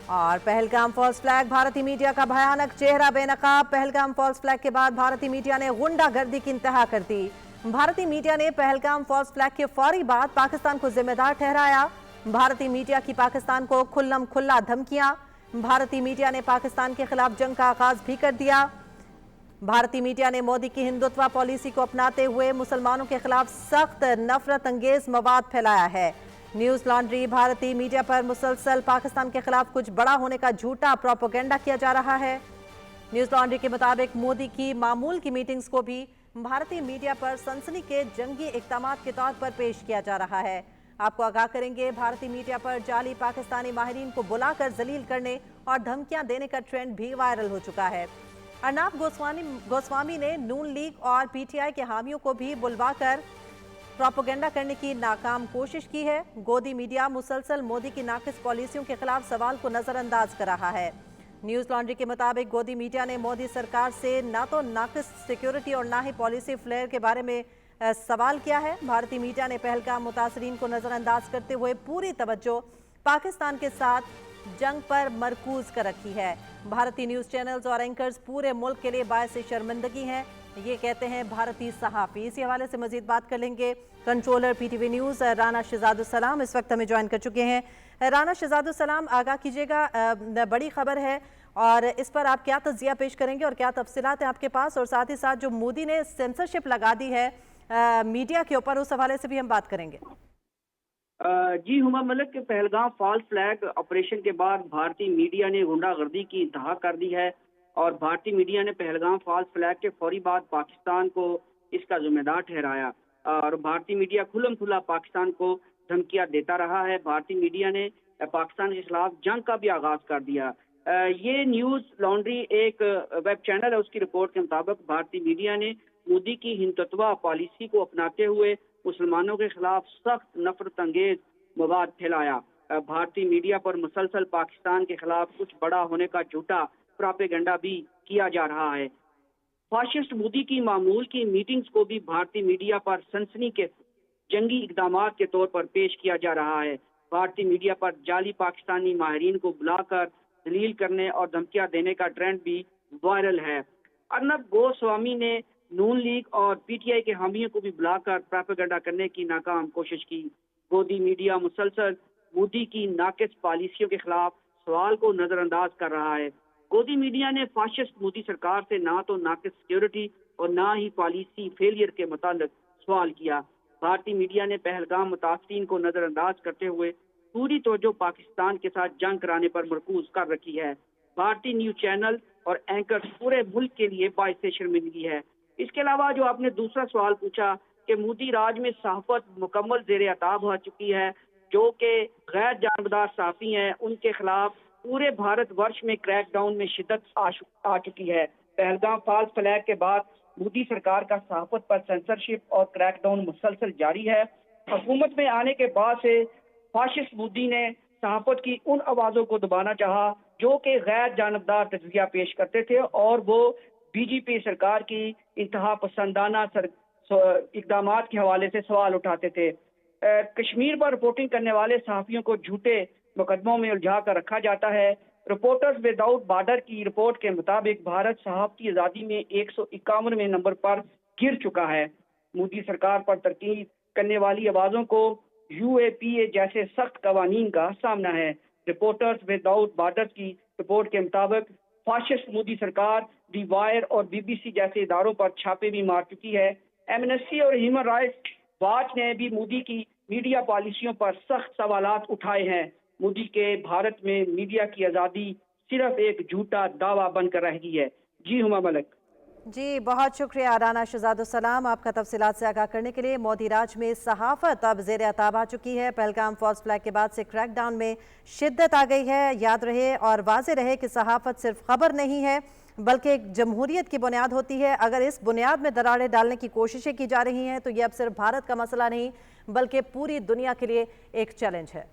और Pahalgam false flag, भारतीय media का भयानक चेहरा बेनकाब। पहलगाम फॉल्स फ्लैग के बाद भारतीय मीडिया ने गुंडागर्दी की इंतहा कर दी। भारतीय मीडिया ने पहलगाम फॉल्स फ्लैग के फौरी बाद पाकिस्तान को जिम्मेदार ठहराया। भारतीय मीडिया की पाकिस्तान को खुल्लम खुल्ला धमकियां। भारतीय मीडिया ने पाकिस्तान के खिलाफ जंग का आगाज भी कर दिया। भारतीय मीडिया ने मोदी की हिंदुत्व पॉलिसी को अपनाते हुए मुसलमानों के खिलाफ सख्त नफरत अंगेज मवाद फैलाया है। न्यूज लॉन्ड्री भारतीय मीडिया पर मुसलसल पाकिस्तान के खिलाफ कुछ बड़ा होने का झूठा प्रोपेगेंडा किया जा रहा है। न्यूज लॉन्ड्री के मुताबिक मोदी की मामूल की मीटिंग्स को भी भारतीय मीडिया पर सनसनी के जंगी इक़दामात के तौर पर पेश किया जा रहा है। आपको आगाह करेंगे, भारतीय मीडिया पर जाली पाकिस्तानी माहिरीन को बुलाकर जलील करने और धमकियां देने का ट्रेंड भी वायरल हो चुका है। अर्नब गोस्वामी ने नून लीग और पीटीआई के हामियों को भी बुलवाकर प्रोपेगेंडा करने की नाकाम कोशिश की है। गोदी मीडिया मुसलसल मोदी की नाकिस पॉलिसियों के खिलाफ सवाल को नजरअंदाज कर रहा है। न्यूज लॉन्ड्री के मुताबिक गोदी मीडिया ने मोदी सरकार से ना तो नाकिस सिक्योरिटी और ना ही पॉलिसी फ्लेयर के बारे में सवाल किया है। भारतीय मीडिया ने पहलगाम मुतासरीन को नजरअंदाज करते हुए पूरी तवज्जो पाकिस्तान के साथ जंग पर मरकूज कर रखी है। भारतीय न्यूज चैनल्स और एंकर्स पूरे मुल्क के लिए बायस शर्मिंदगी हैं, ये कहते हैं भारतीय सहाफ़ी। इसी हवाले से मजीद बात कर लेंगे। कंट्रोलर पीटीवी न्यूज़ राना शहजादुस्सलाम इस वक्त हमें ज्वाइन कर चुके हैं। राना शहजादुस्सलाम, आगाह कीजिएगा, बड़ी खबर है और इस पर आप क्या तज्जिया पेश करेंगे और क्या तफसीलात हैं आपके पास, और साथ ही साथ जो मोदी ने सेंसरशिप लगा दी है मीडिया के ऊपर, उस हवाले से भी हम बात करेंगे। जी हुमा मलिक, के पहलगाम फॉल्स फ्लैग ऑपरेशन के बाद भारतीय मीडिया ने गुंडागर्दी की इंतहा कर दी है और भारतीय मीडिया ने पहलगाम फॉल्स फ्लैग के फौरी बाद पाकिस्तान को इसका जिम्मेदार ठहराया और भारतीय मीडिया खुल्लम खुल्ला पाकिस्तान को धमकियां देता रहा है। भारतीय मीडिया ने पाकिस्तान के खिलाफ जंग का भी आगाज कर दिया। ये न्यूज लॉन्ड्री एक वेब चैनल है, उसकी रिपोर्ट के मुताबिक भारतीय मीडिया ने मोदी की हिंदुत्व पॉलिसी को अपनाते हुए मुसलमानों के खिलाफ सख्त नफरत अंगेज मवाद फैलाया। भारतीय मीडिया पर मुसलसल पाकिस्तान के खिलाफ कुछ बड़ा होने का झूठा प्रोपेगेंडा भी किया जा रहा है। फाशिस्ट मोदी की मामूल की मीटिंग्स को भी भारतीय मीडिया पर सनसनी के जंगी इकदामात के तौर पर पेश किया जा रहा है। भारतीय मीडिया पर जाली पाकिस्तानी माहिरीन को बुलाकर दलील करने और धमकियां देने का ट्रेंड भी वायरल है। अर्नब गोस्वामी ने नून लीग और पीटीआई के हामियों को भी बुलाकर प्रोपेगेंडा करने की नाकाम कोशिश की। गोदी मीडिया मुसलसल मोदी की नाकिस पॉलिसियों के खिलाफ सवाल को नजरअंदाज कर रहा है। गोदी मीडिया ने फाशिस्ट मोदी सरकार से ना तो नाकिस सिक्योरिटी और ना ही पॉलिसी फेलियर के मुतालिक सवाल किया। भारतीय मीडिया ने पहलगाम मुतासरीन को नजरअंदाज करते हुए पूरी तवज्जो पाकिस्तान के साथ जंग कराने पर मरकूज कर रखी है। भारतीय न्यूज चैनल और एंकर पूरे मुल्क के लिए बाइस शर्मिंदगी है। इसके अलावा जो आपने दूसरा सवाल पूछा कि मोदी राज में सहाफत मुकम्मल जेर अताब हो चुकी है, जो कि गैर जानबदार सहाफी हैं उनके खिलाफ पूरे भारत वर्ष में क्रैकडाउन में शिद्दत आ चुकी है। पहलगाम फॉल्स फ्लैग के बाद मोदी सरकार का सहाफत पर सेंसरशिप और क्रैकडाउन मुसलसल जारी है। हुकूमत में आने के बाद से फाशिस्ट मोदी ने सहाफत की उन आवाज़ों को दबाना चाहा जो कि गैर जानबदार तजज़िया पेश करते थे और वो बीजेपी सरकार की इंतहा पसंदाना इकदामात के हवाले से सवाल उठाते थे। कश्मीर पर रिपोर्टिंग करने वाले सहाफियों को झूठे मुकदमों में उलझा कर रखा जाता है। रिपोर्टर्स विदाउट बॉर्डर की रिपोर्ट के मुताबिक भारत सहाफती आज़ादी में 151वें नंबर पर गिर चुका है। मोदी सरकार पर तनकीद करने वाली आवाज़ों को यूएपीए जैसे सख्त कवानीन का सामना है। रिपोर्टर्स विदाउट बॉर्डर की रिपोर्ट के मुताबिक फाशिस्ट मोदी सरकार दी वायर और बीबीसी जैसे इदारों पर छापे भी मार चुकी है। एमनेस्टी और ह्यूमन राइट्स वॉच ने भी मोदी की मीडिया पॉलिसियों पर सख्त सवालात उठाए हैं। मोदी के भारत में मीडिया की आज़ादी सिर्फ एक झूठा दावा बनकर रह गई है। जी हुमा मलिक। जी बहुत शुक्रिया राना शहजादुस्सलाम आपका तफसीलात से आगाह करने के लिए। मोदी राज में सहाफत अब जेर अताब आ चुकी है। पहलगाम फॉल्स फ्लैग के बाद से क्रैकडाउन में शिद्दत आ गई है। याद रहे और वाज़े रहे कि सहाफत सिर्फ खबर नहीं है बल्कि एक जमहूरियत की बुनियाद होती है। अगर इस बुनियाद में दरारें डालने की कोशिशें की जा रही हैं तो ये अब सिर्फ भारत का मसला नहीं बल्कि पूरी दुनिया के लिए एक चैलेंज है।